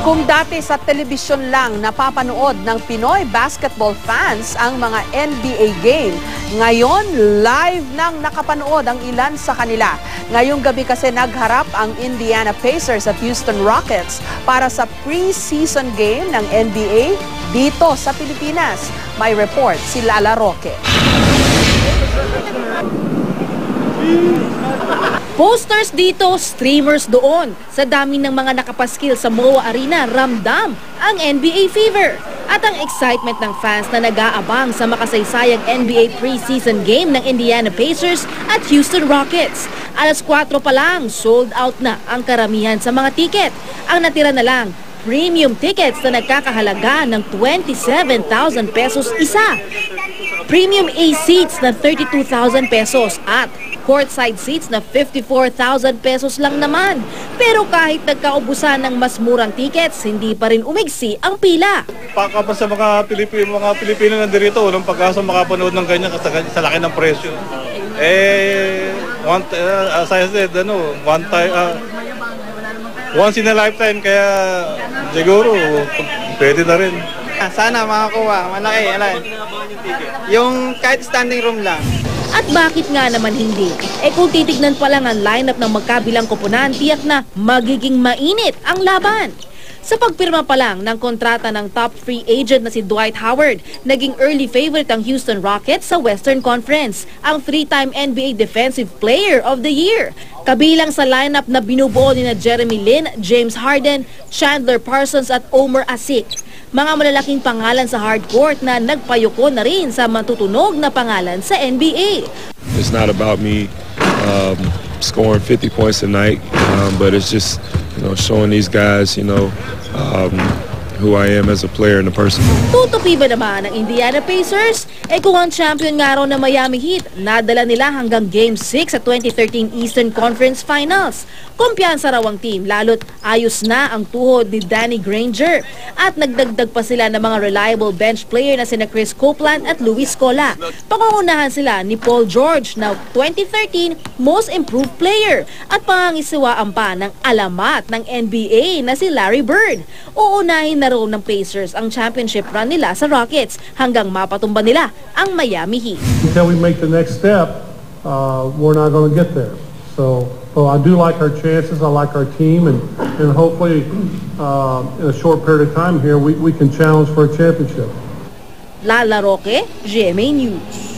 Kung dati sa telebisyon lang napapanood ng Pinoy basketball fans ang mga NBA game, ngayon live nang nakapanood ang ilan sa kanila. Ngayong gabi kasi nagharap ang Indiana Pacers at Houston Rockets para sa pre-season game ng NBA dito sa Pilipinas. May report si Lala Roque. Posters dito, streamers doon. Sa dami ng mga nakapaskil sa MOA Arena, ramdam ang NBA fever. At ang excitement ng fans na nag-aabang sa makasaysayang NBA preseason game ng Indiana Pacers at Houston Rockets. Alas 4 pa lang, sold out na ang karamihan sa mga tiket. Ang natira na lang, premium tickets na nagkakahalaga ng 27,000 pesos isa. Premium A seats na 32,000 pesos at courtside seats na 54,000 pesos lang naman. Pero kahit nagkaubusan ng mas murang tickets, hindi pa rin umigsi ang pila. Paka pa sa mga Pilipino nandirito, walang pag-asa makapanood ng ganyan kasi sa laki ng presyo. As I said, once in a lifetime, kaya siguro pwede na rin. Sana makakuha, malaki. Yung kahit standing room lang. At bakit nga naman hindi? Kung titignan pa lang ang lineup ng magkabilang koponan, tiyak na magiging mainit ang laban. Sa pagpirma pa lang ng kontrata ng top free agent na si Dwight Howard, naging early favorite ang Houston Rockets sa Western Conference, ang 3-time NBA Defensive Player of the Year. Kabilang sa lineup na binubuo ni na Jeremy Lin, James Harden, Chandler Parsons at Omer Asik. Mga malalaking pangalan sa hardcourt na nagpayuko na rin sa matutunog na pangalan sa NBA. It's not about me scoring 50 points a night, but it's just showing these guys who I am as a player and a person. Tutupi ba naman ng Indiana Pacers? Kung ang champion nga raw na Miami Heat, nadala nila hanggang Game 6 sa 2013 Eastern Conference Finals. Kumpiyansa raw ang team, lalo't ayos na ang tuhod ni Danny Granger. At nagdagdag pa sila ng mga reliable bench player na sina Chris Copeland at Luis Scola. Pangungunahan sila ni Paul George na 2013 Most Improved Player at pangangisiwaan pa ng alamat ng NBA na si Larry Bird. Uunahin na raw ng Pacers ang championship run nila sa Rockets hanggang mapatumba nila ang Miami Heat. Until we make the next step, we're not going to get there. So I do like our chances. I like our team, and hopefully in a short period of time here, we can challenge for a championship. Lala Roque, GMA News.